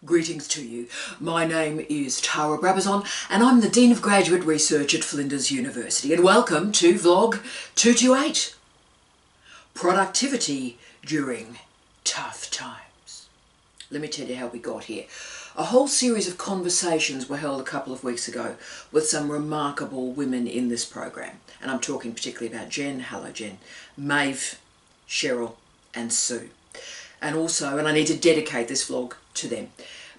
Greetings to you. My name is Tara Brabazon and I'm the Dean of Graduate Research at Flinders University, and welcome to Vlog 228, Productivity During Tough Times. Let me tell you how we got here. A whole series of conversations were held a couple of weeks ago with some remarkable women in this program, and I'm talking particularly about Jen, hello Jen, Maeve, Cheryl and Sue. And also, and I need to dedicate this vlog to them,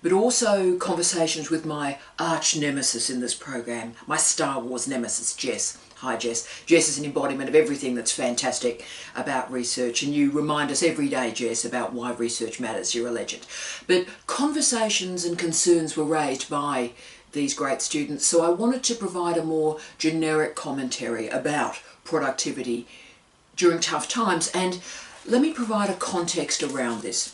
but also conversations with my arch nemesis in this program, my Star Wars nemesis, Jess. Hi Jess. Jess is an embodiment of everything that's fantastic about research, and you remind us every day, Jess, about why research matters. You're a legend. But conversations and concerns were raised by these great students, so I wanted to provide a more generic commentary about productivity during tough times, and let me provide a context around this.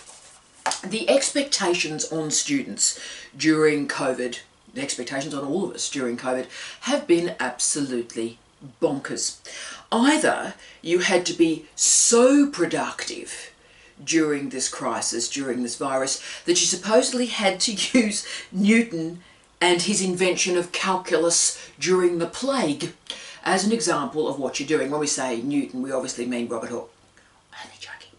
The expectations on students during COVID, the expectations on all of us during COVID, have been absolutely bonkers. Either you had to be so productive during this crisis, during this virus, that you supposedly had to use Newton and his invention of calculus during the plague as an example of what you're doing. When we say Newton, we obviously mean Robert Hooke. Only joking.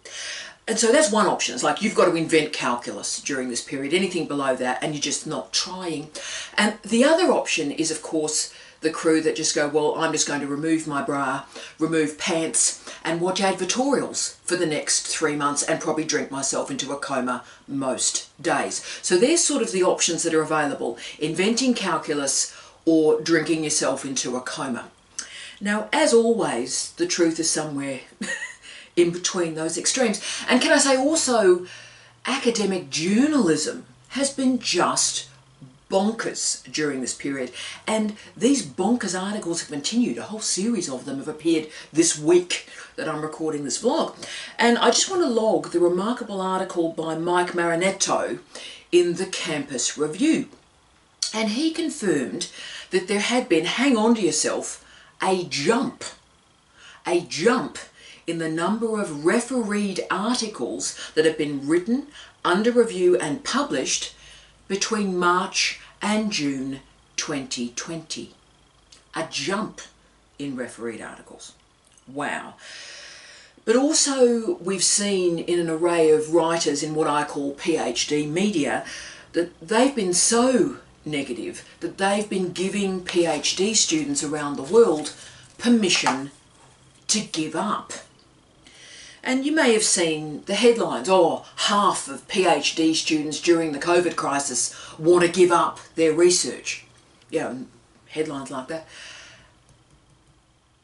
And so that's one option. It's like you've got to invent calculus during this period, anything below that, and you're just not trying. And the other option is, of course, the crew that just go, well, I'm just going to remove my bra, remove pants, and watch advertorials for the next 3 months and probably drink myself into a coma most days. So there's sort of the options that are available: inventing calculus or drinking yourself into a coma. Now, as always, the truth is somewhere in between those extremes. And can I say also, academic journalism has been just bonkers during this period. And these bonkers articles have continued. A whole series of them have appeared this week that I'm recording this vlog. And I just want to log the remarkable article by Mike Marinetto in the Campus Review. And he confirmed that there had been, hang on to yourself, a jump in the number of refereed articles that have been written, under review and published between March and June 2020. A jump in refereed articles. Wow. But also we've seen in an array of writers in what I call PhD media that they've been so negative that they've been giving PhD students around the world permission to give up. And you may have seen the headlines, oh, half of PhD students during the COVID crisis want to give up their research. Yeah, headlines like that.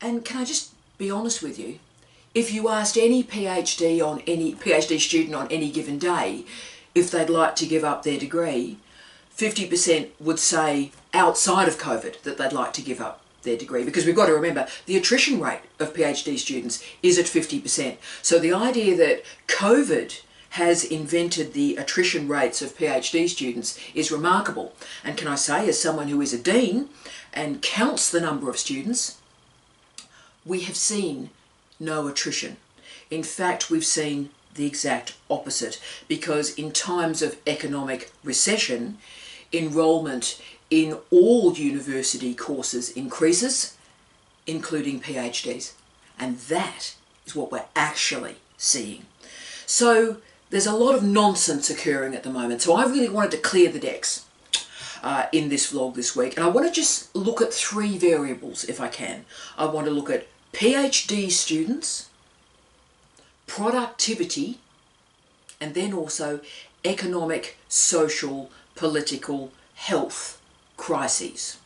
And can I just be honest with you? If you asked any PhD student on any given day if they'd like to give up their degree, 50% would say outside of COVID that they'd like to give up their degree, because we've got to remember the attrition rate of PhD students is at 50%. So the idea that COVID has invented the attrition rates of PhD students is remarkable. And can I say, as someone who is a dean and counts the number of students, we have seen no attrition. In fact, we've seen the exact opposite, because in times of economic recession, enrolment in all university courses increases, including PhDs. And that is what we're actually seeing. So there's a lot of nonsense occurring at the moment. So I really wanted to clear the decks in this vlog this week. And I want to just look at 3 variables if I can. I want to look at PhD students, productivity, and then also economic, social, political, health crises.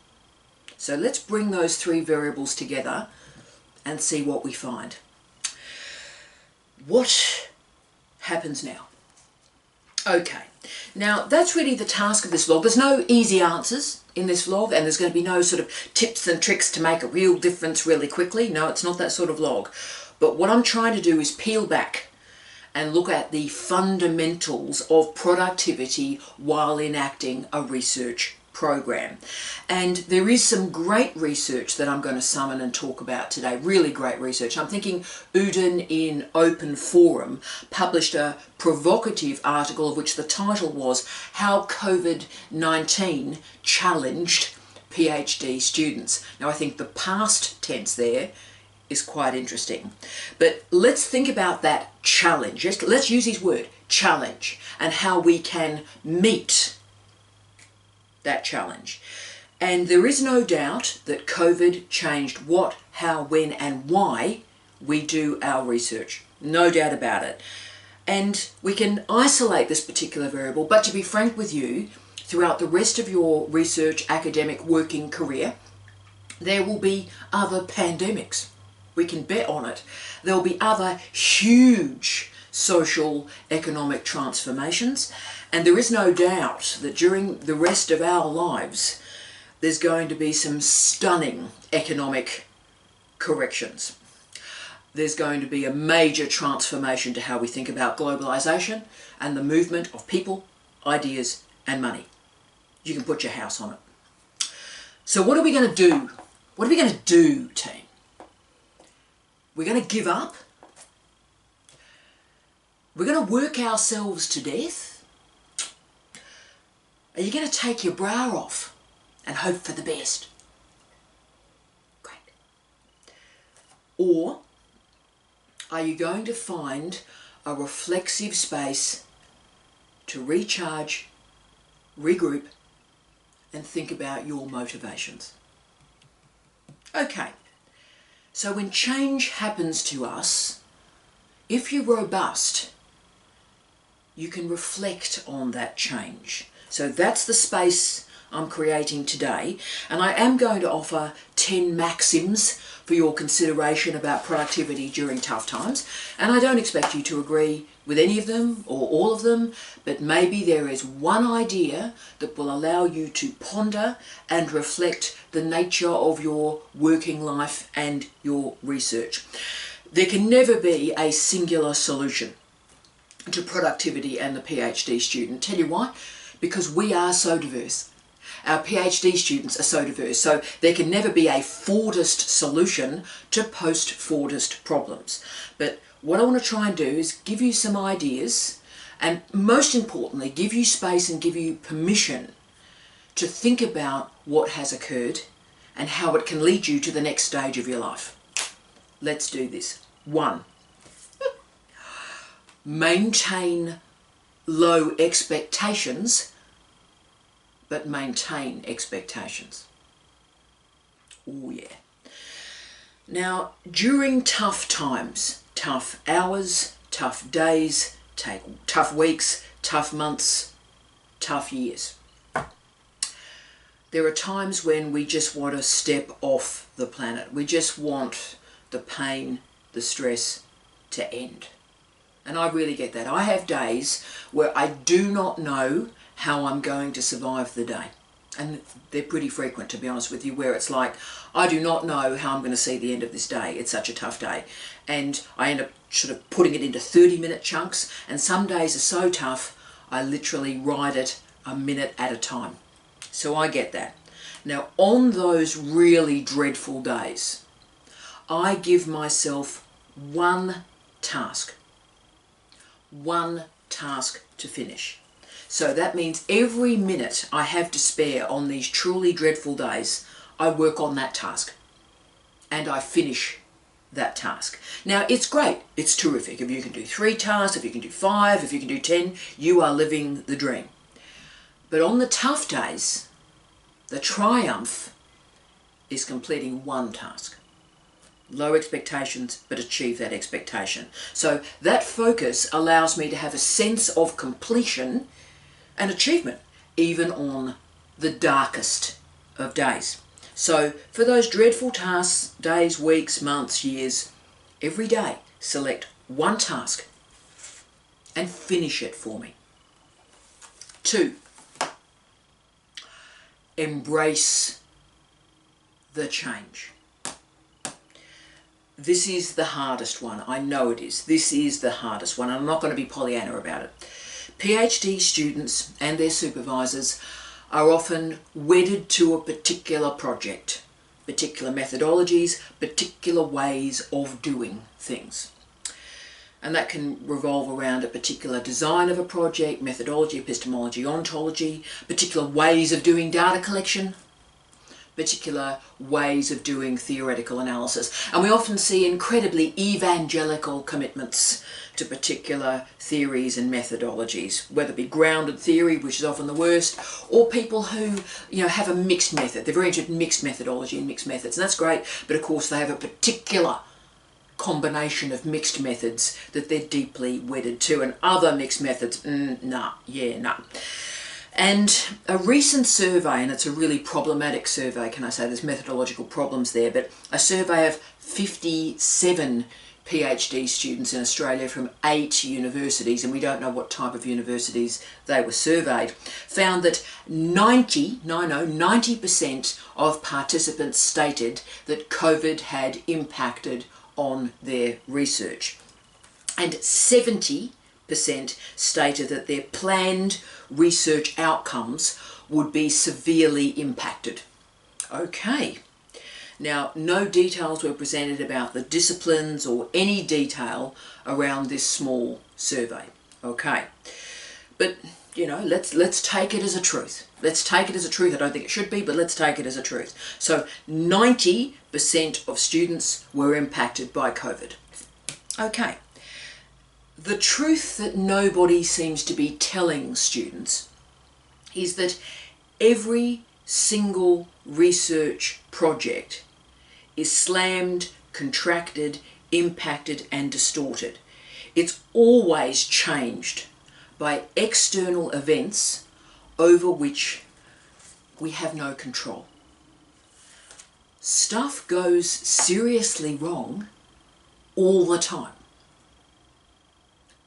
So let's bring those 3 variables together and see what we find. What happens now? Okay, now that's really the task of this vlog. There's no easy answers in this vlog, and there's going to be no sort of tips and tricks to make a real difference really quickly. No, it's not that sort of vlog. But what I'm trying to do is peel back and look at the fundamentals of productivity while enacting a research program. And there is some great research that I'm going to summon and talk about today, really great research. I'm thinking Uden in Open Forum published a provocative article of which the title was How COVID-19 Challenged PhD Students. Now I think the past tense there is quite interesting. But let's think about that challenge. Let's use his word, challenge, and how we can meet that challenge. And there is no doubt that COVID changed what, how, when and why we do our research. No doubt about it. And we can isolate this particular variable, but to be frank with you, throughout the rest of your research, academic, working career, there will be other pandemics. We can bet on it. There will be other huge social, economic transformations, and there is no doubt that during the rest of our lives there's going to be some stunning economic corrections. There's going to be a major transformation to how we think about globalization and the movement of people, ideas and money. You can put your house on it. So what are we going to do? What are we going to do, team? We're going to give up? We're going to work ourselves to death? Are you going to take your brow off and hope for the best? Great. Or are you going to find a reflexive space to recharge, regroup, and think about your motivations? Okay, so when change happens to us, if you're robust, you can reflect on that change. So that's the space I'm creating today, and I am going to offer 10 maxims for your consideration about productivity during tough times, and I don't expect you to agree with any of them or all of them, but maybe there is one idea that will allow you to ponder and reflect the nature of your working life and your research. There can never be a singular solution to productivity and the PhD student. Tell you why? Because we are so diverse. Our PhD students are so diverse, so there can never be a Fordist solution to post-Fordist problems. But what I want to try and do is give you some ideas, and most importantly, give you space and give you permission to think about what has occurred and how it can lead you to the next stage of your life. Let's do this. 1. Maintain low expectations, but maintain expectations. Oh yeah. Now, during tough times, tough hours, tough days, tough weeks, tough months, tough years, there are times when we just want to step off the planet. We just want the pain, the stress to end. And I really get that. I have days where I do not know how I'm going to survive the day. And they're pretty frequent, to be honest with you, where it's like, I do not know how I'm going to see the end of this day. It's such a tough day. And I end up sort of putting it into 30-minute chunks. And some days are so tough, I literally ride it a minute at a time. So I get that. Now, on those really dreadful days, I give myself one task to finish. So that means every minute I have to spare on these truly dreadful days, I work on that task and I finish that task. Now, it's great, it's terrific. If you can do 3 tasks, if you can do 5, if you can do 10, you are living the dream. But on the tough days, the triumph is completing one task. Low expectations, but achieve that expectation. So that focus allows me to have a sense of completion and achievement, even on the darkest of days. So for those dreadful tasks, days, weeks, months, years, every day, select one task and finish it for me. 2, embrace the change. This is the hardest one. I know it is. This is the hardest one. I'm not going to be Pollyanna about it. PhD students and their supervisors are often wedded to a particular project, particular methodologies, particular ways of doing things. And that can revolve around a particular design of a project, methodology, epistemology, ontology, particular ways of doing data collection, particular ways of doing theoretical analysis. And we often see incredibly evangelical commitments to particular theories and methodologies, whether it be grounded theory, which is often the worst, or people who, have a mixed method. They're very interested in mixed methodology and mixed methods, and that's great, but of course they have a particular combination of mixed methods that they're deeply wedded to, and other mixed methods, nah. And a recent survey, and it's a really problematic survey, can I say, there's methodological problems there, but a survey of 57 PhD students in Australia from 8 universities, and we don't know what type of universities they were surveyed, found that 90% of participants stated that COVID had impacted on their research, and 70% stated that their planned research outcomes would be severely impacted. Okay, now no details were presented about the disciplines or any detail around this small survey. Okay, but let's take it as a truth. Let's take it as a truth. I don't think it should be, but let's take it as a truth. So 90% of students were impacted by COVID. Okay. The truth that nobody seems to be telling students is that every single research project is slammed, contracted, impacted and distorted. It's always changed by external events over which we have no control. Stuff goes seriously wrong all the time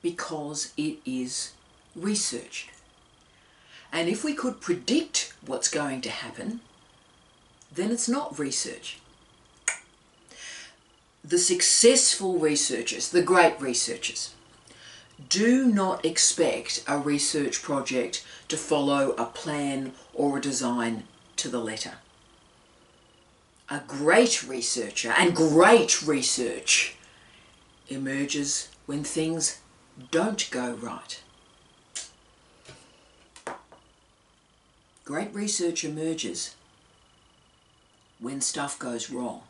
because it is research. And if we could predict what's going to happen, then it's not research. The successful researchers, the great researchers, do not expect a research project to follow a plan or a design to the letter. A great researcher and great research emerges when things don't go right. Great research emerges when stuff goes wrong.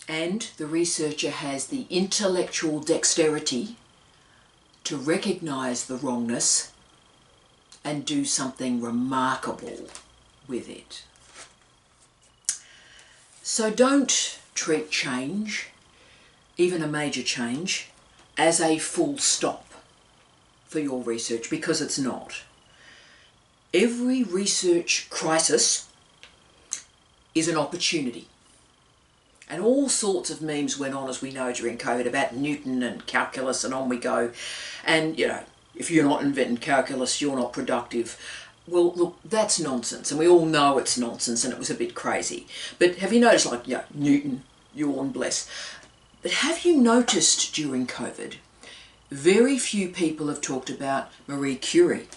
And the researcher has the intellectual dexterity to recognize the wrongness and do something remarkable with it. So don't treat change, even a major change, as a full stop for your research, because it's not. Every research crisis is an opportunity. And all sorts of memes went on, as we know, during COVID about Newton and calculus, and on we go. And, if you're not inventing calculus, you're not productive. Well, look, that's nonsense. And we all know it's nonsense, and it was a bit crazy. But have you noticed, Newton, yawn, bless. But have you noticed during COVID, very few people have talked about Marie Curie?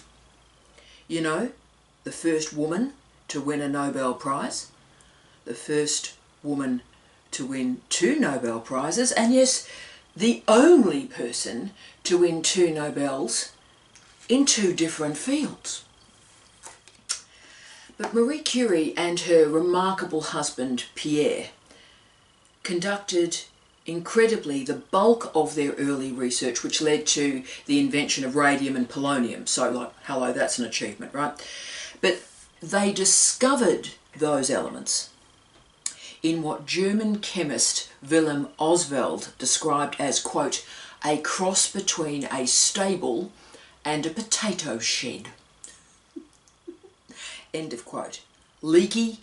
The first woman to win a Nobel Prize, the first woman to win 2 Nobel Prizes, and yes, the only person to win 2 Nobels in 2 different fields. But Marie Curie and her remarkable husband, Pierre, conducted incredibly the bulk of their early research, which led to the invention of radium and polonium. So, hello, that's an achievement, right? But they discovered those elements in what German chemist Wilhelm Oswald described as, quote, a cross between a stable and a potato shed. End of quote. Leaky,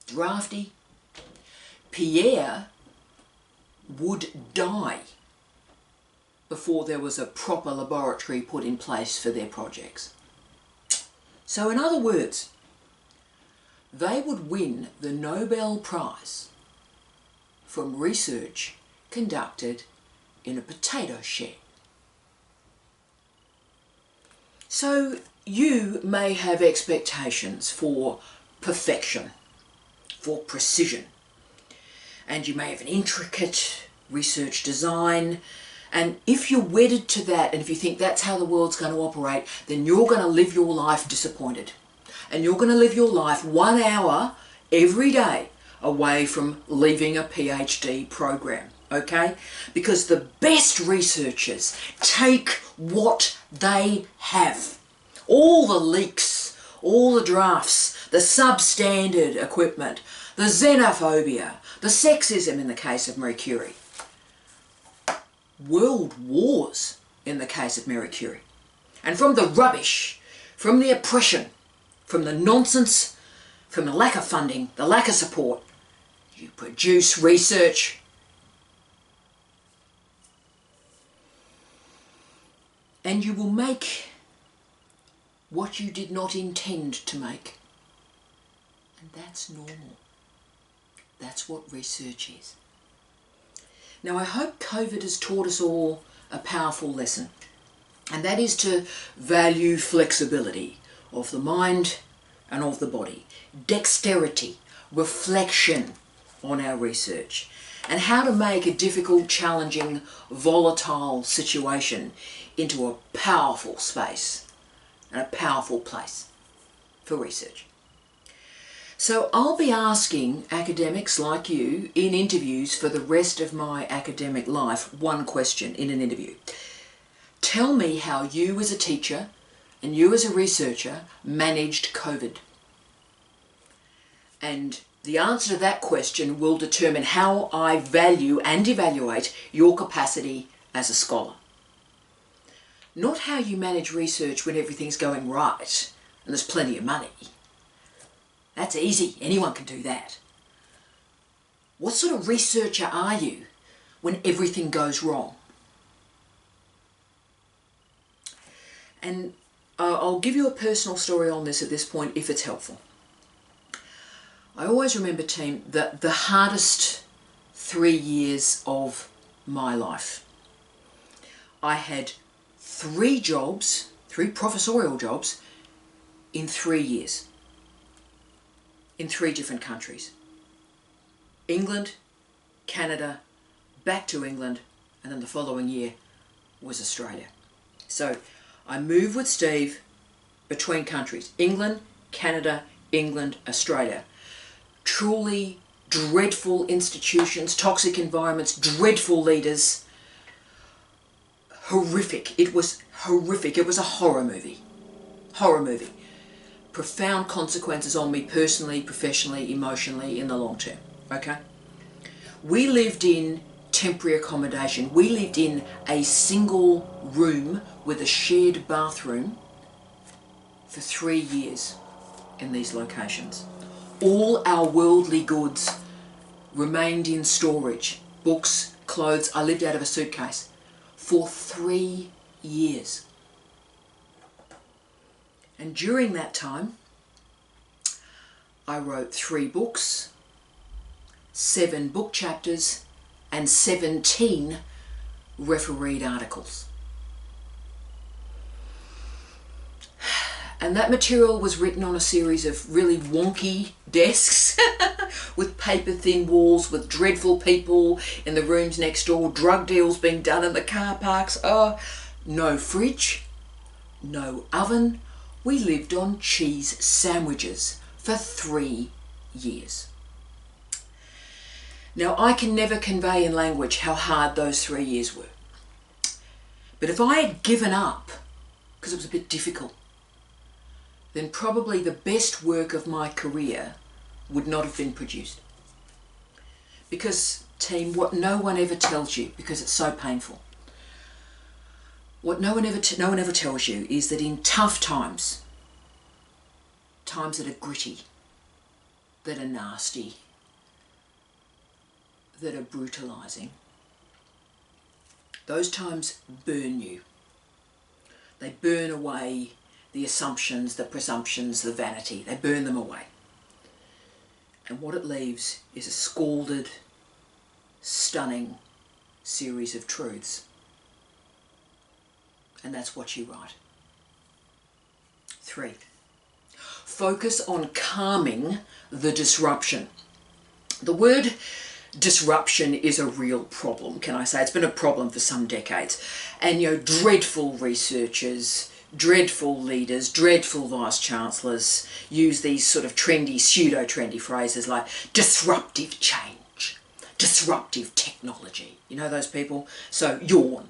drafty. Pierre would die before there was a proper laboratory put in place for their projects. So in other words, they would win the Nobel Prize from research conducted in a potato shed. So you may have expectations for perfection, for precision, and you may have an intricate research design, and if you're wedded to that, and if you think that's how the world's going to operate, then you're going to live your life disappointed. And you're going to live your life 1 hour every day away from leaving a PhD program, okay? Because the best researchers take what they have. All the leaks, all the drafts, the substandard equipment, the xenophobia, the sexism in the case of Marie Curie, world wars in the case of Marie Curie. And from the rubbish, from the oppression, from the nonsense, from the lack of funding, the lack of support, you produce research. And you will make what you did not intend to make. And that's normal. That's what research is. Now, I hope COVID has taught us all a powerful lesson, and that is to value flexibility of the mind and of the body, dexterity, reflection on our research, and how to make a difficult, challenging, volatile situation into a powerful space and a powerful place for research. So I'll be asking academics like you in interviews for the rest of my academic life one question in an interview. Tell me how you as a teacher and you as a researcher managed COVID. And the answer to that question will determine how I value and evaluate your capacity as a scholar. Not how you manage research when everything's going right and there's plenty of money. That's easy, anyone can do that. What sort of researcher are you when everything goes wrong? And I'll give you a personal story on this at this point if it's helpful. I always remember, team, that the hardest 3 years of my life, I had 3 jobs, 3 professorial jobs in 3 years. In 3 different countries. England, Canada, back to England, and then the following year was Australia. So I moved with Steve between countries. England, Canada, England, Australia. Truly dreadful institutions, toxic environments, dreadful leaders. Horrific. It was horrific. It was a horror movie. Horror movie. Profound consequences on me personally, professionally, emotionally in the long term, okay? We lived in temporary accommodation. We lived in a single room with a shared bathroom for 3 years in these locations. All our worldly goods remained in storage. Books, clothes, I lived out of a suitcase for 3 years. And during that time, I wrote 3 books, 7 book chapters, and 17 refereed articles. And that material was written on a series of really wonky desks with paper-thin walls, with dreadful people in the rooms next door, drug deals being done in the car parks. Oh, no fridge, no oven. We lived on cheese sandwiches for 3 years. Now, I can never convey in language how hard those 3 years were. But if I had given up, because it was a bit difficult, then probably the best work of my career would not have been produced. Because, team, what no one ever tells you, because it's so painful, what no one ever tells you is that in tough times, times that are gritty, that are nasty, that are brutalizing, those times burn you. They burn away the assumptions, the presumptions, the vanity. They burn them away. And what it leaves is a scalded, stunning series of truths. And that's what you write. 3. Focus on calming the disruption. The word disruption is a real problem, can I say? It's been a problem for some decades. And, dreadful researchers, dreadful leaders, dreadful vice-chancellors use these sort of trendy, pseudo-trendy phrases like disruptive change, disruptive technology. You know those people? So yawn.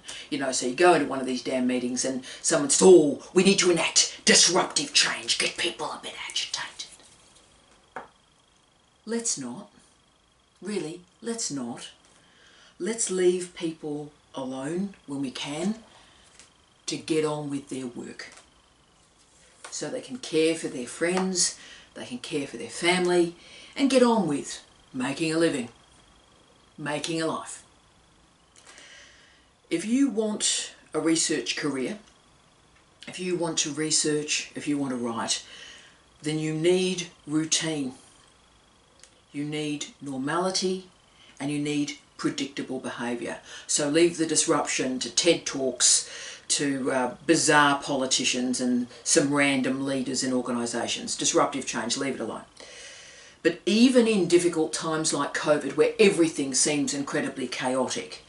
So you go into one of these damn meetings and someone says, oh, we need to enact disruptive change, get people a bit agitated. Let's not. Really, let's not. Let's leave people alone when we can to get on with their work. So they can care for their friends, they can care for their family, and get on with making a living, making a life. If you want a research career, if you want to research, if you want to write, then you need routine. You need normality and you need predictable behaviour. So leave the disruption to TED Talks, to bizarre politicians and some random leaders in organisations. Disruptive change, leave it alone. But even in difficult times like COVID, where everything seems incredibly chaotic,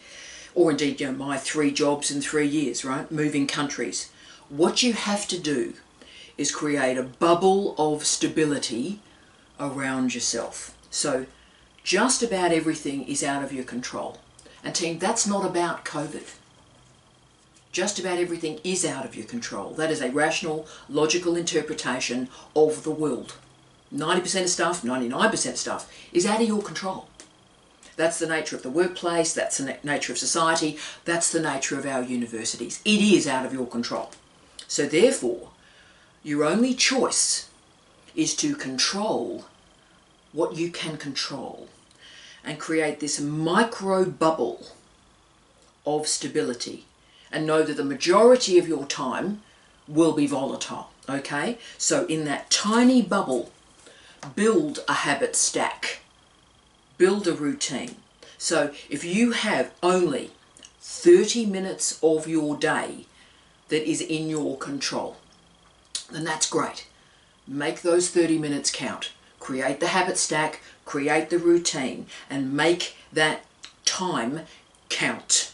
or indeed, my 3 jobs in 3 years, right? Moving countries. What you have to do is create a bubble of stability around yourself. So just about everything is out of your control. And team, that's not about COVID. Just about everything is out of your control. That is a rational, logical interpretation of the world. 90% of stuff, 99% of stuff is out of your control. That's the nature of the workplace, that's the nature of society, that's the nature of our universities. It is out of your control. So therefore, your only choice is to control what you can control and create this micro bubble of stability and know that the majority of your time will be volatile, okay? So in that tiny bubble, build a habit stack. Build a routine. So if you have only 30 minutes of your day that is in your control, then that's great. Make those 30 minutes count. Create the habit stack, create the routine, and make that time count.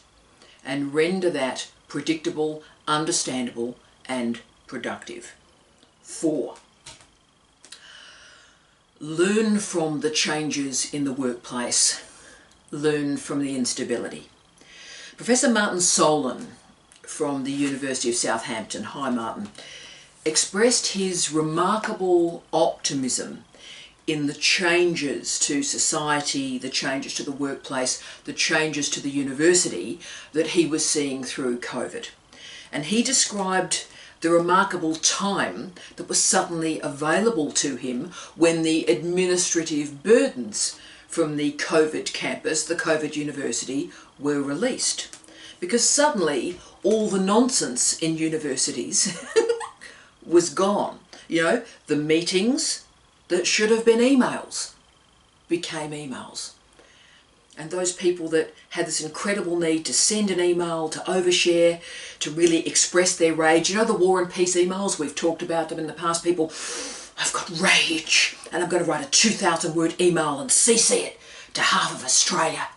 And render that predictable, understandable, and productive. 4. Learn from the changes in the workplace. Learn from the instability. Professor Martin Solon from the University of Southampton, hi Martin, expressed his remarkable optimism in the changes to society, the changes to the workplace, the changes to the university that he was seeing through COVID. And he described the remarkable time that was suddenly available to him when the administrative burdens from the COVID campus, the COVID university, were released. Because suddenly all the nonsense in universities was gone. The meetings that should have been emails became emails. And those people that had this incredible need to send an email, to overshare, to really express their rage. The War and Peace emails, we've talked about them in the past. People, I've got rage and I'm going to write a 2,000 word email and CC it to half of Australia.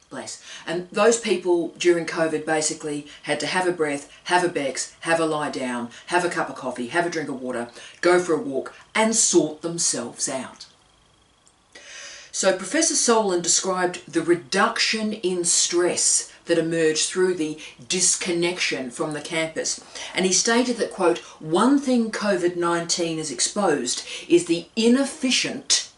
Bless. And those people during COVID basically had to have a breath, have a Bex, have a lie down, have a cup of coffee, have a drink of water, go for a walk and sort themselves out. So Professor Solon described the reduction in stress that emerged through the disconnection from the campus. And he stated that, quote, one thing COVID-19 has exposed is the inefficient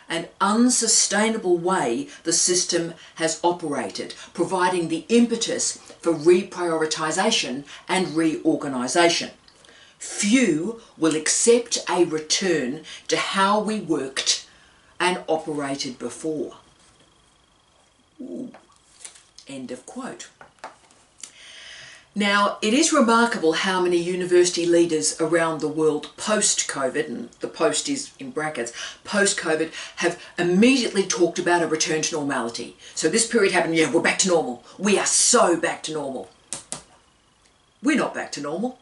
and unsustainable way the system has operated, providing the impetus for reprioritisation and reorganisation. Few will accept a return to how we worked and operated before. Ooh. End of quote. Now, it is remarkable how many university leaders around the world post-COVID, and the post is in brackets, post-COVID, have immediately talked about a return to normality. So this period happened, yeah, we're back to normal. We are so back to normal. We're not back to normal.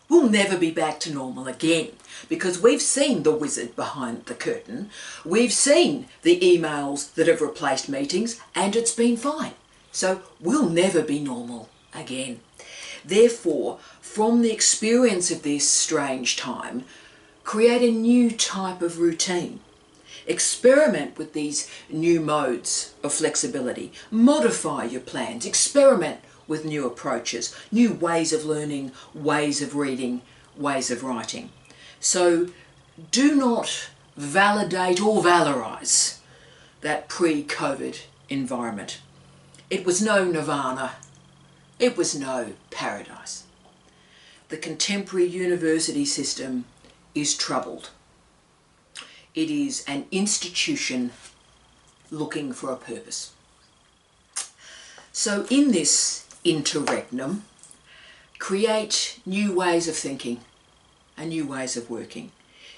We'll never be back to normal again, because we've seen the wizard behind the curtain. We've seen the emails that have replaced meetings, and it's been fine. So we'll never be normal again. Therefore, from the experience of this strange time, create a new type of routine. Experiment with these new modes of flexibility. Modify your plans. Experiment with new approaches, new ways of learning, ways of reading, ways of writing. So do not validate or valorize that pre-COVID environment. It was no nirvana. It was no paradise. The contemporary university system is troubled. It is an institution looking for a purpose. So in this interregnum, create new ways of thinking and new ways of working.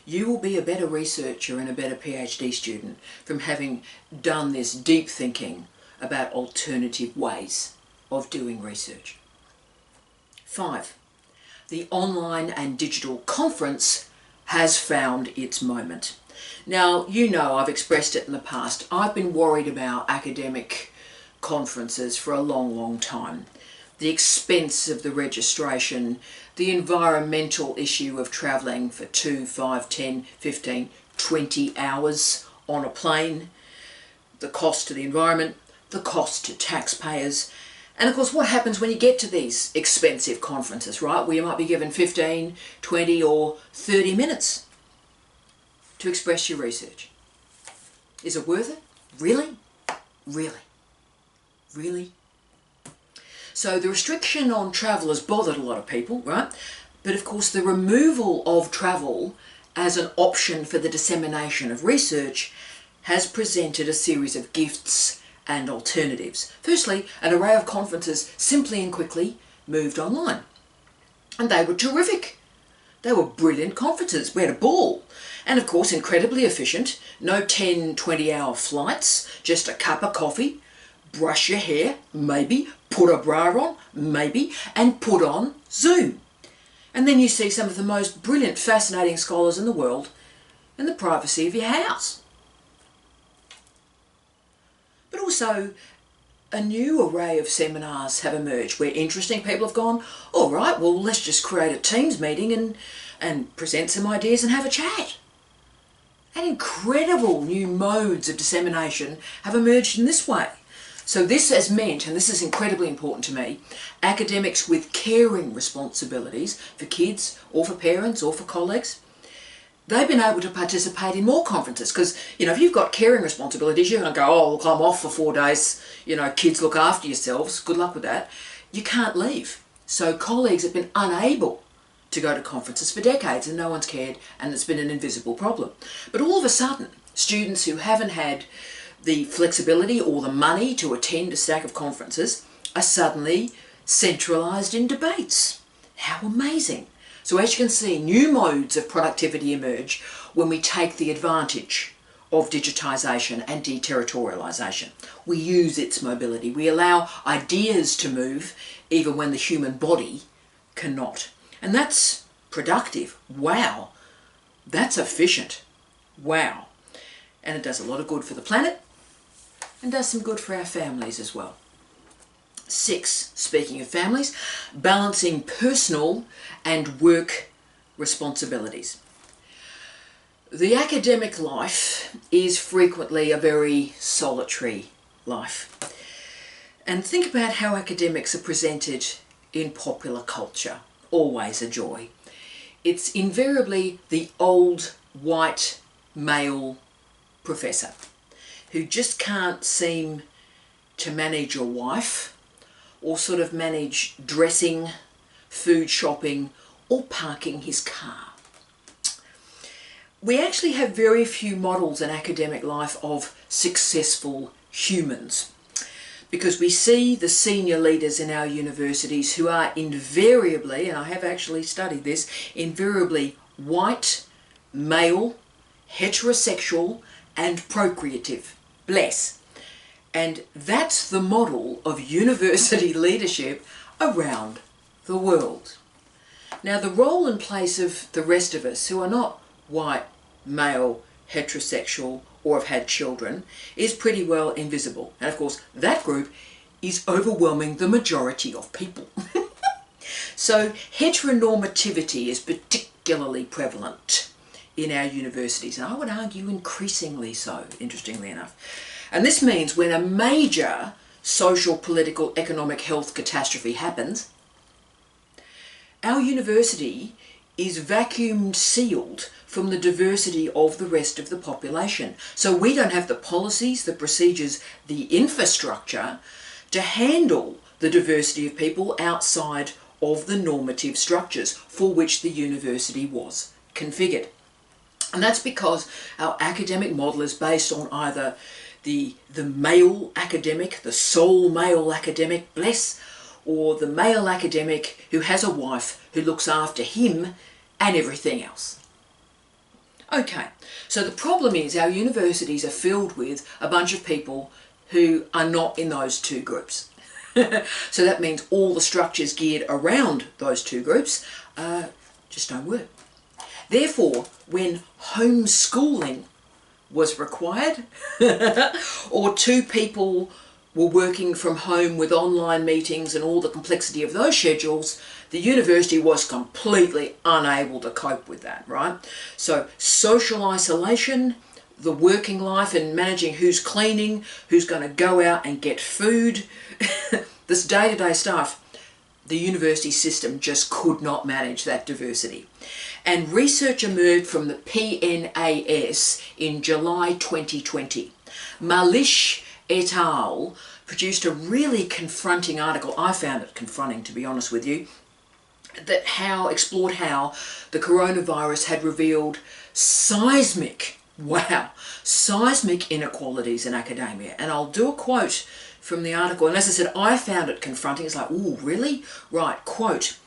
You will be a better researcher and a better PhD student from having done this deep thinking about alternative ways of doing research. 5. The online and digital conference has found its moment. Now, you know, I've expressed it in the past. I've been worried about academic conferences for a long, long time. The expense of the registration, the environmental issue of travelling for 2, 5, 10, 15, 20 hours on a plane, the cost to the environment, the cost to taxpayers, and of course what happens when you get to these expensive conferences, right, where you might be given 15, 20 or 30 minutes to express your research. Is it worth it? Really? Really? Really? So the restriction on travel has bothered a lot of people, right? But of course the removal of travel as an option for the dissemination of research has presented a series of gifts and alternatives. Firstly, an array of conferences simply and quickly moved online. And they were terrific. They were brilliant conferences. We had a ball. And of course, incredibly efficient. No 10, 20-hour flights, just a cup of coffee, brush your hair, maybe, put a bra on, maybe, and put on Zoom. And then you see some of the most brilliant, fascinating scholars in the world in the privacy of your house. But also, a new array of seminars have emerged where interesting people have gone, all right, well, let's just create a Teams meeting and present some ideas and have a chat. And incredible new modes of dissemination have emerged in this way. So this has meant, and this is incredibly important to me, academics with caring responsibilities for kids or for parents or for colleagues, they've been able to participate in more conferences because, you know, if you've got caring responsibilities, you're going to go, oh, look, I'm off for 4 days, you know, kids look after yourselves, good luck with that. You can't leave. So colleagues have been unable to go to conferences for decades and no one's cared, and it's been an invisible problem. But all of a sudden, students who haven't had the flexibility or the money to attend a stack of conferences are suddenly centralised in debates. How amazing! So as you can see, new modes of productivity emerge when we take the advantage of digitisation and deterritorialisation. We use its mobility. We allow ideas to move even when the human body cannot. And that's productive. Wow. That's efficient. Wow. And it does a lot of good for the planet and does some good for our families as well. 6, speaking of families, balancing personal and work responsibilities. The academic life is frequently a very solitary life. And think about how academics are presented in popular culture. Always a joy. It's invariably the old white male professor who just can't seem to manage a wife or sort of manage dressing, food shopping, or parking his car. We actually have very few models in academic life of successful humans, because we see the senior leaders in our universities who are invariably, and I have actually studied this, invariably white, male, heterosexual, and procreative. Bless. And that's the model of university leadership around the world. Now, the role and place of the rest of us who are not white, male, heterosexual, or have had children is pretty well invisible. And of course, that group is overwhelming the majority of people. So heteronormativity is particularly prevalent in our universities, and I would argue increasingly so, interestingly enough. And this means when a major social, political, economic, health catastrophe happens, our university is vacuumed sealed from the diversity of the rest of the population. So we don't have the policies, the procedures, the infrastructure to handle the diversity of people outside of the normative structures for which the university was configured. And that's because our academic model is based on either the male academic, the sole male academic, bless, or the male academic who has a wife who looks after him and everything else. Okay, so the problem is our universities are filled with a bunch of people who are not in those two groups. So that means all the structures geared around those two groups just don't work. Therefore, when homeschooling was required, or two people were working from home with online meetings and all the complexity of those schedules, the university was completely unable to cope with that, right? So social isolation, the working life and managing who's cleaning, who's going to go out and get food, this day-to-day stuff, the university system just could not manage that diversity. And research emerged from the PNAS in July 2020. Malish et al. Produced a really confronting article. I found it confronting, to be honest with you, that explored how the coronavirus had revealed seismic inequalities in academia. And I'll do a quote from the article. And as I said, I found it confronting. It's like, ooh, really? Right, quote.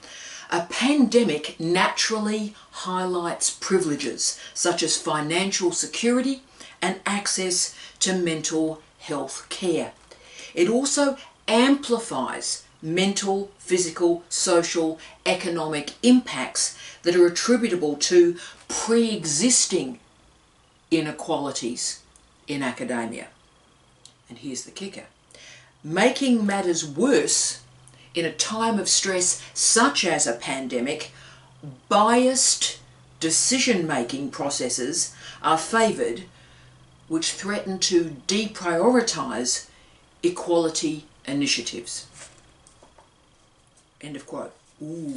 A pandemic naturally highlights privileges such as financial security and access to mental health care. It also amplifies mental, physical, social, economic impacts that are attributable to pre-existing inequalities in academia. And here's the kicker. Making matters worse, in a time of stress such as a pandemic, biased decision-making processes are favoured which threaten to deprioritise equality initiatives. End of quote. Ooh.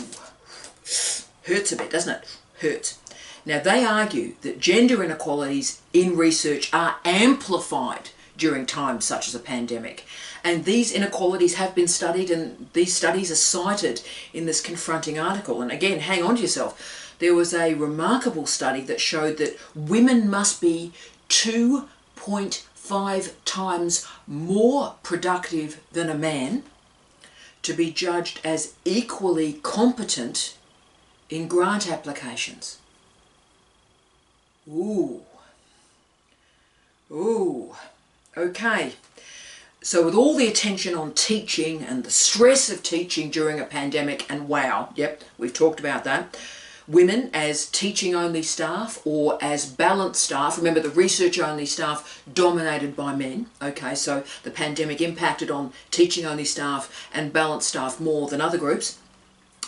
Hurts a bit, doesn't it? Hurts. Now, they argue that gender inequalities in research are amplified during times such as a pandemic. And these inequalities have been studied, and these studies are cited in this confronting article. And again, hang on to yourself. There was a remarkable study that showed that women must be 2.5 times more productive than a man to be judged as equally competent in grant applications. Ooh. Ooh. Okay. So with all the attention on teaching and the stress of teaching during a pandemic, and wow, yep, we've talked about that, women as teaching-only staff or as balanced staff, remember the research-only staff dominated by men, okay, so the pandemic impacted on teaching-only staff and balanced staff more than other groups,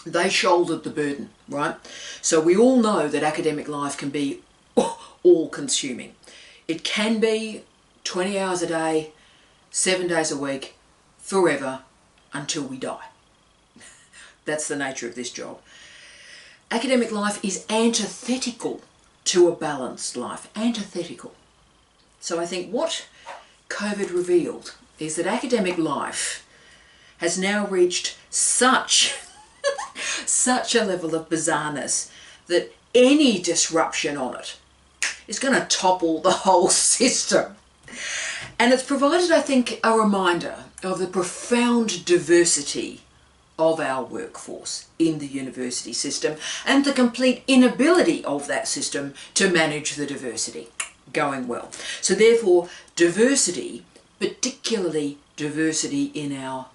they shouldered the burden, right? So we all know that academic life can be all-consuming. It can be 20 hours a day, 7 days a week, forever, until we die. That's the nature of this job. Academic life is antithetical to a balanced life. Antithetical. So I think what COVID revealed is that academic life has now reached such a level of bizarreness that any disruption on it is going to topple the whole system. And it's provided, I think, a reminder of the profound diversity of our workforce in the university system and the complete inability of that system to manage the diversity going well. So therefore, diversity, particularly diversity in our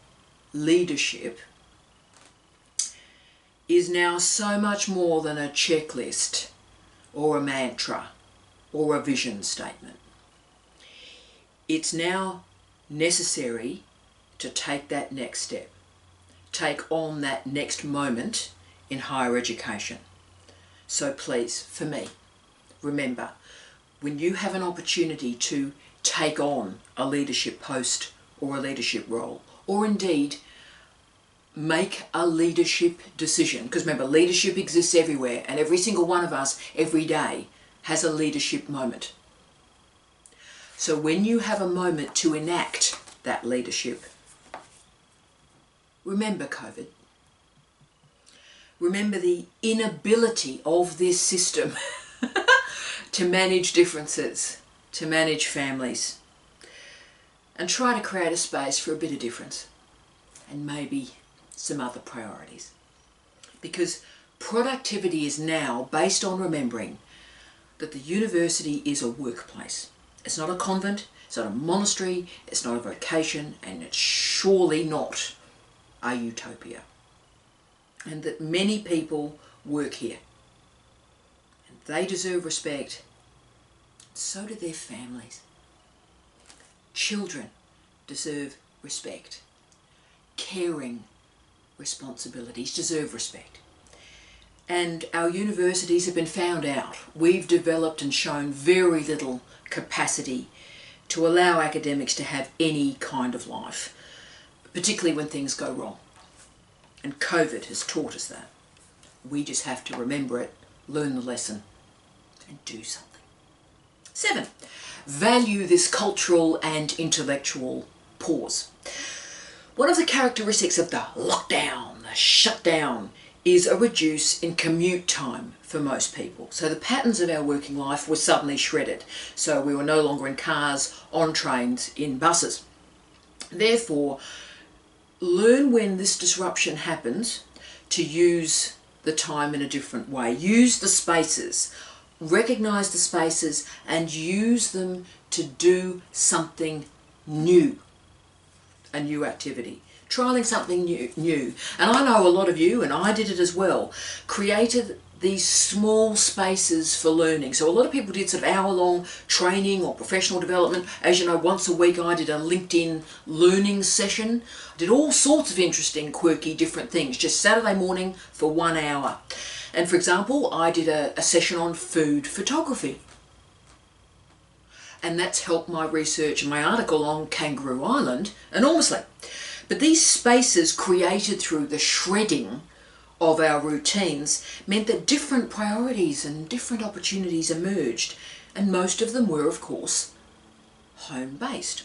leadership, is now so much more than a checklist or a mantra or a vision statement. It's now necessary to take that next step, take on that next moment in higher education. So please, for me, remember, when you have an opportunity to take on a leadership post or a leadership role, or indeed make a leadership decision, because remember, leadership exists everywhere, and every single one of us every day has a leadership moment. So when you have a moment to enact that leadership, remember COVID. Remember the inability of this system to manage differences, to manage families, and try to create a space for a bit of difference and maybe some other priorities. Because productivity is now based on remembering that the university is a workplace. It's not a convent, it's not a monastery, it's not a vocation, and it's surely not a utopia. And that many people work here. And they deserve respect. So do their families. Children deserve respect. Caring responsibilities deserve respect. And our universities have been found out. We've developed and shown very little capacity to allow academics to have any kind of life, particularly when things go wrong. And COVID has taught us that. We just have to remember it, learn the lesson, and do something. 7, value this cultural and intellectual pause. One of the characteristics of the lockdown, the shutdown, is a reduce in commute time for most people. So the patterns of our working life were suddenly shredded. So we were no longer in cars, on trains, in buses. Therefore, learn when this disruption happens to use the time in a different way. Use the spaces, recognize the spaces, and use them to do something new, a new activity. Trialing something new. And I know a lot of you, and I did it as well, created these small spaces for learning. So a lot of people did sort of hour-long training or professional development. As you know, once a week I did a LinkedIn learning session. I did all sorts of interesting, quirky, different things, just Saturday morning for 1 hour. And for example, I did a session on food photography. And that's helped my research and my article on Kangaroo Island enormously. But these spaces created through the shredding of our routines meant that different priorities and different opportunities emerged, and most of them were, of course, home-based.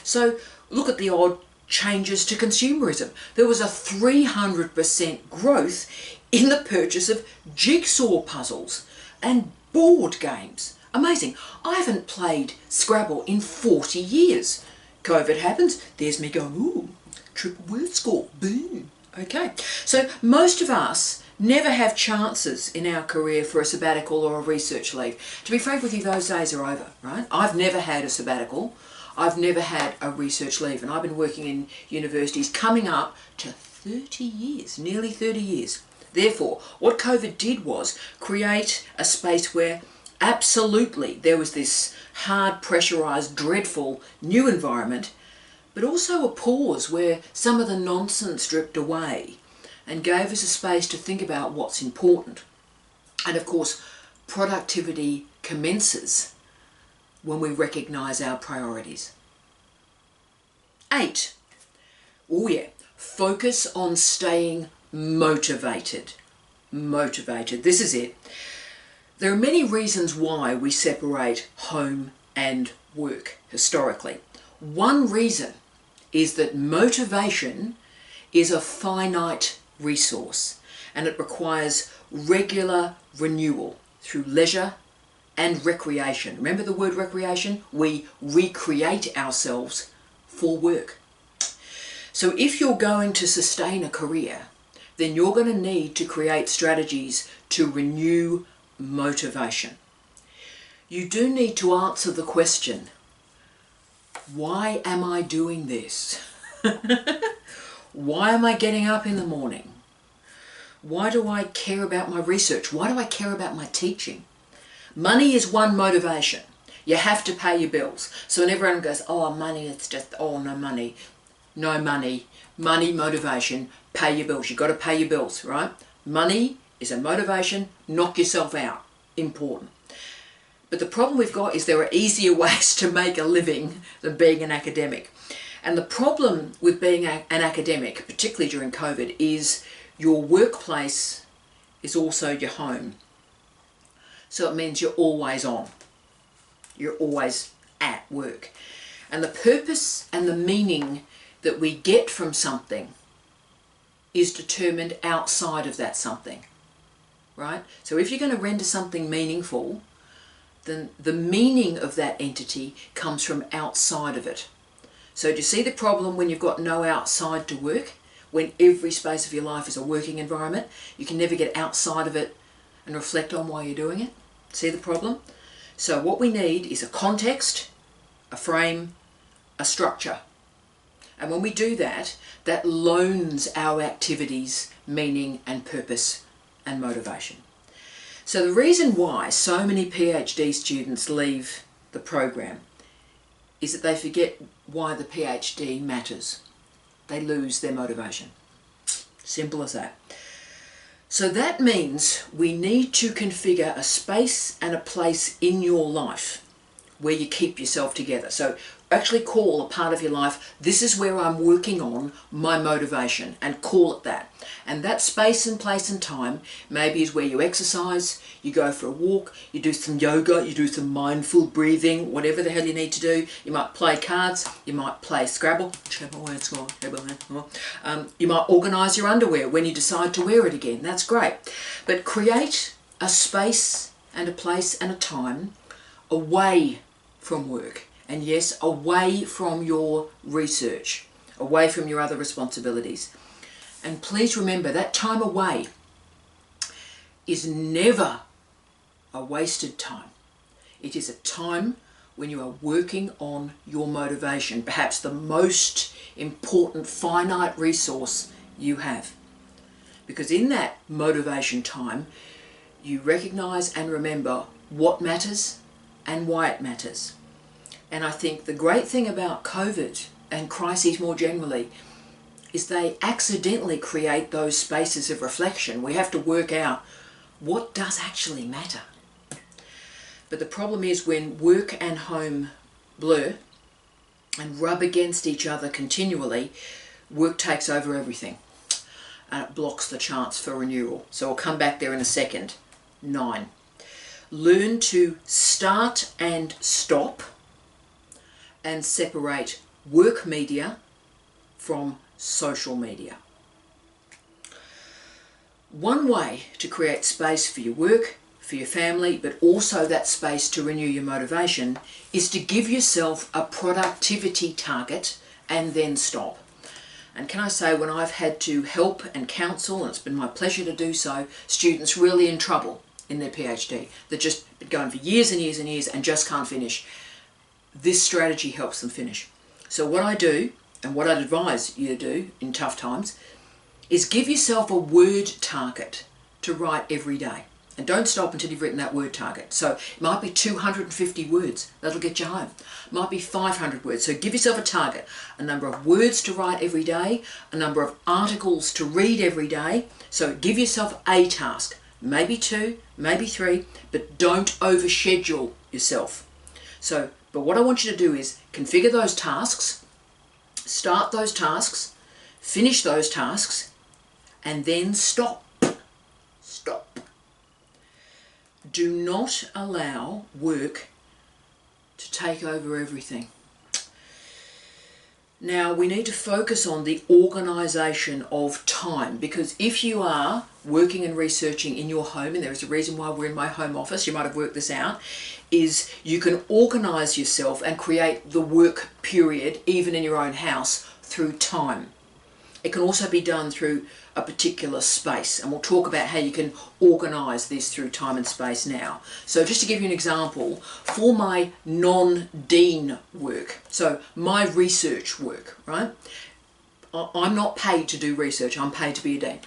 So look at the odd changes to consumerism. There was a 300% growth in the purchase of jigsaw puzzles and board games. Amazing. I haven't played Scrabble in 40 years. COVID happens, there's me going, ooh, triple word score, boom. Okay, so most of us never have chances in our career for a sabbatical or a research leave. To be frank with you, those days are over, right? I've never had a sabbatical. I've never had a research leave, and I've been working in universities coming up to 30 years, nearly 30 years. Therefore, what COVID did was create a space where absolutely there was this hard, pressurized, dreadful new environment, but also a pause where some of the nonsense dripped away and gave us a space to think about what's important. And of course, productivity commences when we recognize our priorities. 8, oh yeah, focus on staying motivated. Motivated, this is it. There are many reasons why we separate home and work historically. One reason is that motivation is a finite resource and it requires regular renewal through leisure and recreation. Remember the word recreation? We recreate ourselves for work. So if you're going to sustain a career, then you're going to need to create strategies to renew motivation. You do need to answer the question, why am I doing this? Why am I getting up in the morning? Why do I care about my research? Why do I care about my teaching? Money is one motivation. You have to pay your bills. So when everyone goes, oh, money, it's just, oh, no money. No money. Money, motivation, pay your bills. You've got to pay your bills, right? Money is a motivation. Knock yourself out. Important. But the problem we've got is there are easier ways to make a living than being an academic. And the problem with being an academic, particularly during COVID, is your workplace is also your home. So it means you're always on. You're always at work. And the purpose and the meaning that we get from something is determined outside of that something, right? So if you're going to render something meaningful, then the meaning of that entity comes from outside of it. So do you see the problem when you've got no outside to work? When every space of your life is a working environment, you can never get outside of it and reflect on why you're doing it. See the problem? So what we need is a context, a frame, a structure. And when we do that, that loans our activities meaning and purpose and motivation. So the reason why so many PhD students leave the program is that they forget why the PhD matters. They lose their motivation. Simple as that. So that means we need to configure a space and a place in your life where you keep yourself together. So actually call a part of your life, this is where I'm working on my motivation, and call it that. And that space and place and time maybe is where you exercise, you go for a walk, you do some yoga, you do some mindful breathing, whatever the hell you need to do. You might play cards, you might play Scrabble, you might organise your underwear when you decide to wear it again. That's great. But create a space and a place and a time away from work. And yes, away from your research, away from your other responsibilities. And please remember that time away is never a wasted time. It is a time when you are working on your motivation, perhaps the most important finite resource you have. Because in that motivation time, you recognize and remember what matters and why it matters. And I think the great thing about COVID and crises more generally is they accidentally create those spaces of reflection. We have to work out what does actually matter. But the problem is when work and home blur and rub against each other continually, work takes over everything and it blocks the chance for renewal. So I'll come back there in a second. 9. Learn to start and stop and separate work media from social media. One way to create space for your work, for your family, but also that space to renew your motivation is to give yourself a productivity target and then stop. And can I say, when I've had to help and counsel, and it's been my pleasure to do so, students really in trouble in their PhD, they're just been going for years and years and years and just can't finish. This strategy helps them finish. So what I do, and what I'd advise you to do in tough times, is give yourself a word target to write every day. And don't stop until you've written that word target. So it might be 250 words. That'll get you home. It might be 500 words. So give yourself a target. A number of words to write every day. A number of articles to read every day. So give yourself a task. Maybe 2, maybe 3. But don't overschedule yourself. But what I want you to do is configure those tasks, start those tasks, finish those tasks, and then stop. Stop. Do not allow work to take over everything. Now we need to focus on the organisation of time, because if you are working and researching in your home, and there is a reason why we're in my home office, you might have worked this out, is you can organise yourself and create the work period even in your own house through time. It can also be done through a particular space, and we'll talk about how you can organise this through time and space now. So just to give you an example, for my non-dean work, so my research work, right? I'm not paid to do research, I'm paid to be a dean.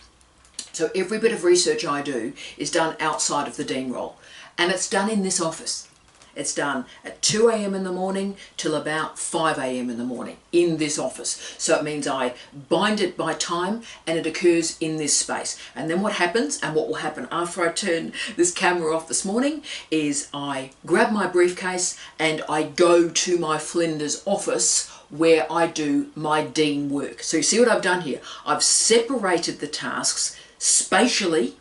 So every bit of research I do is done outside of the dean role, and it's done in this office. It's done at 2 a.m. in the morning till about 5 a.m. in the morning in this office. So it means I bind it by time and it occurs in this space. And then what happens, and what will happen after I turn this camera off this morning, is I grab my briefcase and I go to my Flinders office where I do my dean work. So you see what I've done here? I've separated the tasks spatially,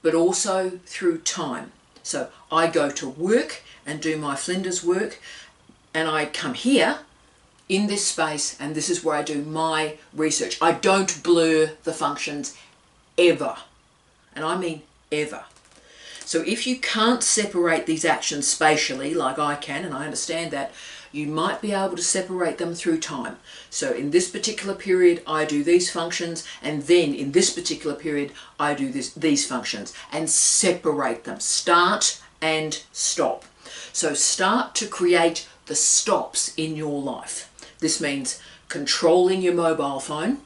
but also through time. So I go to work and do my Flinders work, and I come here in this space, and this is where I do my research. I don't blur the functions ever, and I mean ever. So if you can't separate these actions spatially like I can, and I understand that, you might be able to separate them through time. So in this particular period I do these functions, and then in this particular period I do these functions, and separate them. Start and stop. So start to create the stops in your life. This means controlling your mobile phone.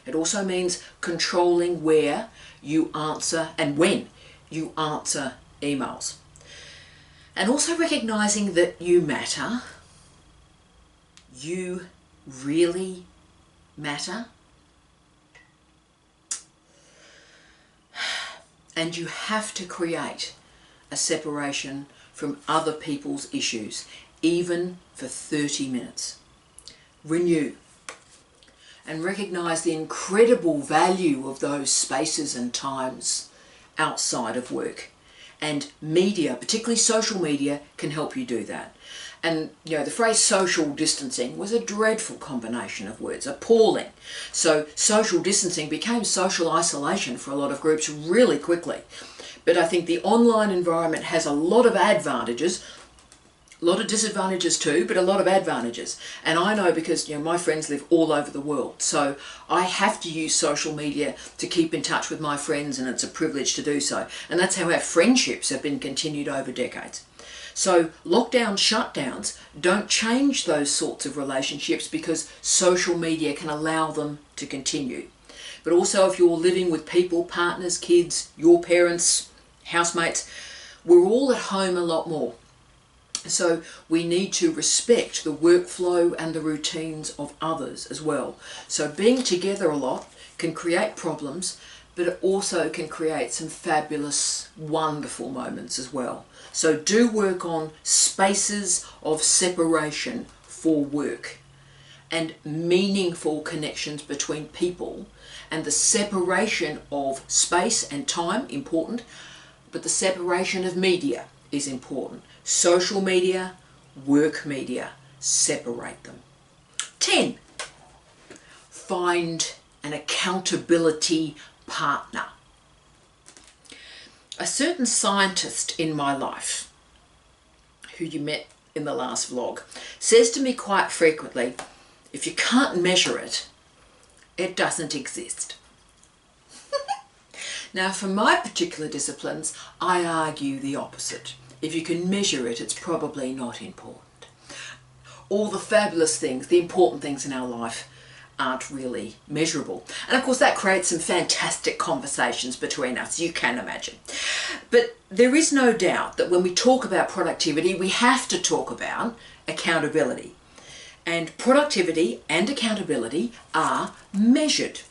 It also means controlling where you answer and when you answer emails. And also recognizing that you matter. You really matter. And you have to create a separation from other people's issues, even for 30 minutes. Renew. And recognize the incredible value of those spaces and times outside of work. And media, particularly social media, can help you do that. And you know, the phrase social distancing was a dreadful combination of words, appalling. So social distancing became social isolation for a lot of groups really quickly. But I think the online environment has a lot of advantages, a lot of disadvantages too, but a lot of advantages. And I know because my friends live all over the world, so I have to use social media to keep in touch with my friends, and it's a privilege to do so. And that's how our friendships have been continued over decades. So lockdown shutdowns don't change those sorts of relationships because social media can allow them to continue. But also if you're living with people, partners, kids, your parents, housemates, we're all at home a lot more. So we need to respect the workflow and the routines of others as well. So being together a lot can create problems, but it also can create some fabulous, wonderful moments as well. So do work on spaces of separation for work and meaningful connections between people, and the separation of space and time, important, but the separation of media is important. Social media, work media, separate them. 10. Find an accountability partner. A certain scientist in my life, who you met in the last vlog, says to me quite frequently, if you can't measure it, it doesn't exist. Now for my particular disciplines, I argue the opposite. If you can measure it, it's probably not important. All the fabulous things, the important things in our life aren't really measurable. And of course that creates some fantastic conversations between us, you can imagine. But there is no doubt that when we talk about productivity, we have to talk about accountability. And productivity and accountability are measured.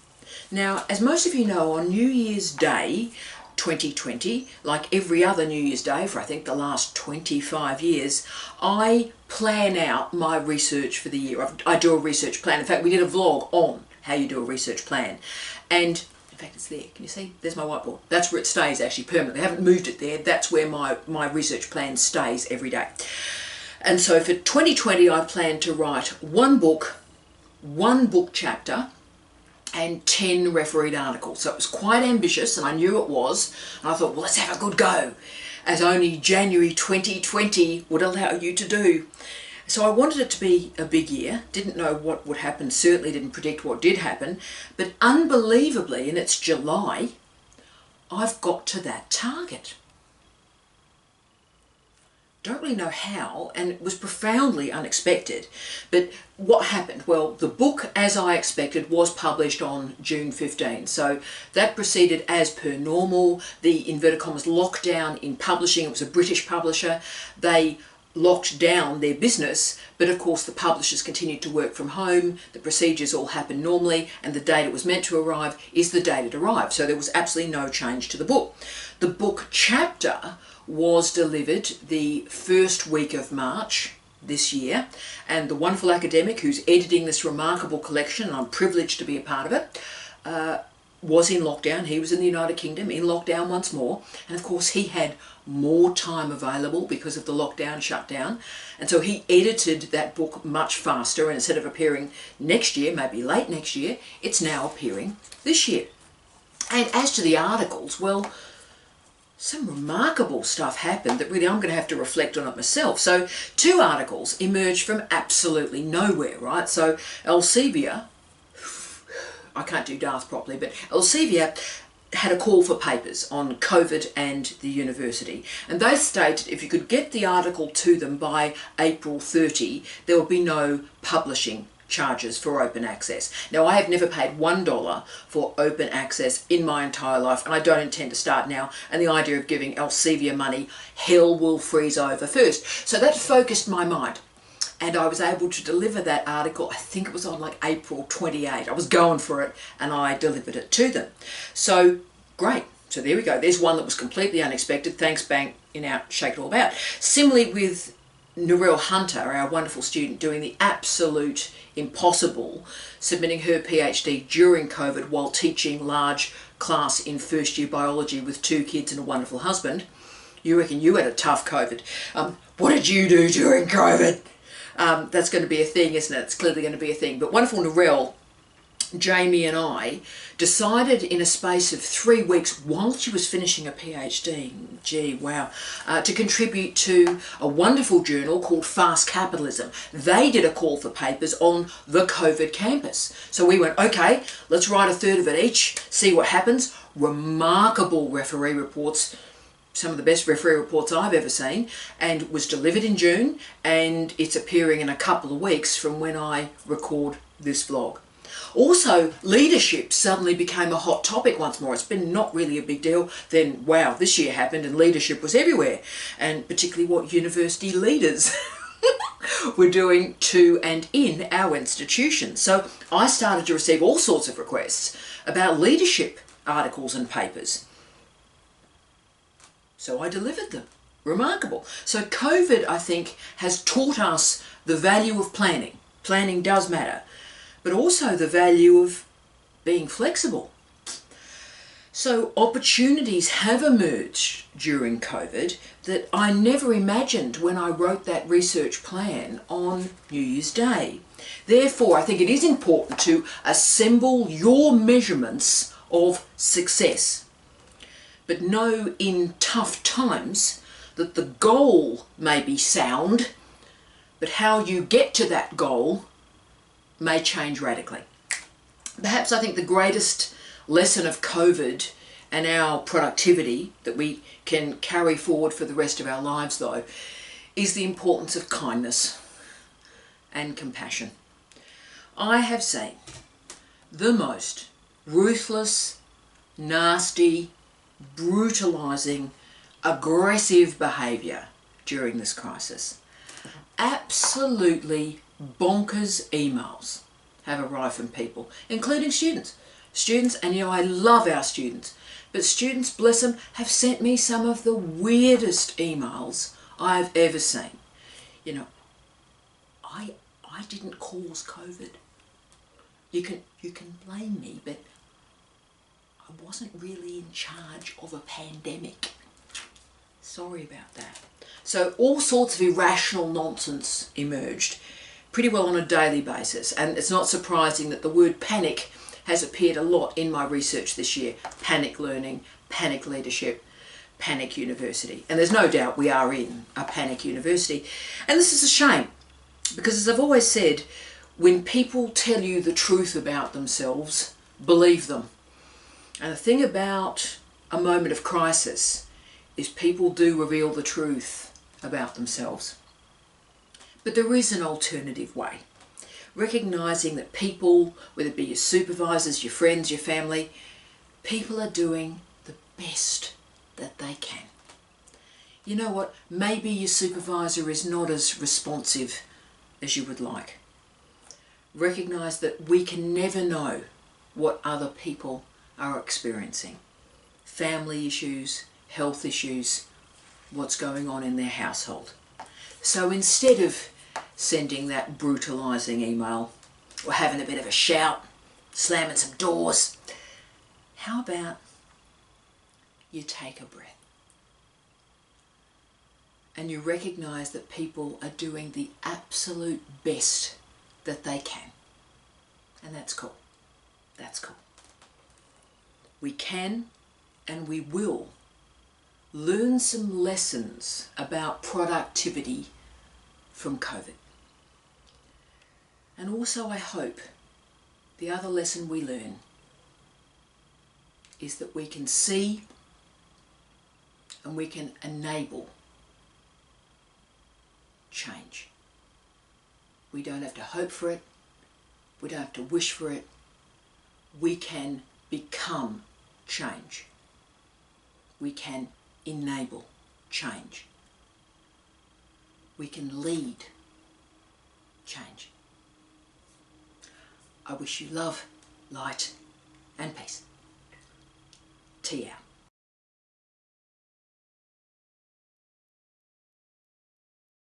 Now, as most of you know, on New Year's Day 2020, like every other New Year's Day for I think the last 25 years, I plan out my research for the year. I do a research plan. In fact, we did a vlog on how you do a research plan. And in fact, it's there. Can you see? There's my whiteboard. That's where it stays actually permanently. I haven't moved it there. That's where my research plan stays every day. And so for 2020, I plan to write one book chapter, and 10 refereed articles. So it was quite ambitious, and I knew it was. And I thought, well, let's have a good go, as only January 2020 would allow you to do. So I wanted it to be a big year. Didn't know what would happen, certainly didn't predict what did happen. But unbelievably, and it's July, I've got to that target. Don't really know how, and it was profoundly unexpected. But what happened? Well, the book, as I expected, was published on June 15. So that proceeded as per normal. The inverted commas lockdown in publishing, it was a British publisher. They locked down their business, but of course the publishers continued to work from home. The procedures all happened normally, and the date it was meant to arrive is the date it arrived. So there was absolutely no change to the book. The book chapter was delivered the first week of March this year, and the wonderful academic who's editing this remarkable collection, and I'm privileged to be a part of it, was in lockdown. He was in the United Kingdom in lockdown once more, and of course he had more time available because of the lockdown shutdown, and so he edited that book much faster, and instead of appearing next year, maybe late next year, it's now appearing this year. And as to the articles, well, some remarkable stuff happened that really I'm going to have to reflect on it myself. So 2 articles emerged from absolutely nowhere, right? So Elsevier, I can't do Darth properly, but Elsevier had a call for papers on COVID and the university. And they stated if you could get the article to them by April 30, there would be no publishing charges for open access. Now, I have never paid $1 for open access in my entire life, and I don't intend to start now, and the idea of giving Elsevier money, hell will freeze over first. So that focused my mind, and I was able to deliver that article, I think it was on like April 28. I was going for it, and I delivered it to them. So, great. So there we go. There's one that was completely unexpected. Thanks, bank, out, shake it all about. Similarly with Narelle Hunter, our wonderful student, doing the absolute impossible, submitting her PhD during COVID while teaching large class in first year biology with 2 kids and a wonderful husband. You reckon you had a tough COVID. What did you do during COVID? That's going to be a thing, isn't it? It's clearly going to be a thing. But wonderful Narelle, Jamie and I decided in a space of 3 weeks while she was finishing a PhD, gee, wow, to contribute to a wonderful journal called Fast Capitalism. They did a call for papers on the COVID campus. So we went, okay, let's write a third of it each, see what happens. Remarkable referee reports, some of the best referee reports I've ever seen, and was delivered in June, and it's appearing in a couple of weeks from when I record this vlog. Also, leadership suddenly became a hot topic once more. It's been not really a big deal. Then, wow, this year happened and leadership was everywhere. And particularly what university leaders were doing to and in our institutions. So I started to receive all sorts of requests about leadership articles and papers. So I delivered them. Remarkable. So COVID, I think, has taught us the value of planning. Planning does matter. But also the value of being flexible. So opportunities have emerged during COVID that I never imagined when I wrote that research plan on New Year's Day. Therefore, I think it is important to assemble your measurements of success. But know in tough times that the goal may be sound, but how you get to that goal may change radically. Perhaps I think the greatest lesson of COVID and our productivity that we can carry forward for the rest of our lives, though, is the importance of kindness and compassion. I have seen the most ruthless, nasty, brutalizing, aggressive behaviour during this crisis. Absolutely bonkers emails have arrived from people, including students. Students, and I love our students, but students, bless them, have sent me some of the weirdest emails I've ever seen. I didn't cause COVID. You can blame me, but I wasn't really in charge of a pandemic. Sorry about that. So all sorts of irrational nonsense emerged pretty well on a daily basis, and it's not surprising that the word panic has appeared a lot in my research this year. Panic learning, panic leadership, panic university. And there's no doubt we are in a panic university. And this is a shame, because as I've always said, when people tell you the truth about themselves, believe them. And the thing about a moment of crisis is people do reveal the truth about themselves. But there is an alternative way. Recognising that people, whether it be your supervisors, your friends, your family, people are doing the best that they can. You know what? Maybe your supervisor is not as responsive as you would like. Recognise that we can never know what other people are experiencing. Family issues, health issues, what's going on in their household. So instead of sending that brutalising email or having a bit of a shout, slamming some doors, how about you take a breath and you recognise that people are doing the absolute best that they can. And that's cool. That's cool. We can and we will learn some lessons about productivity from COVID. And also I hope the other lesson we learn is that we can see and we can enable change. We don't have to hope for it. We don't have to wish for it. We can become change. We can enable change. We can lead change. I wish you love, light and peace. Tea out.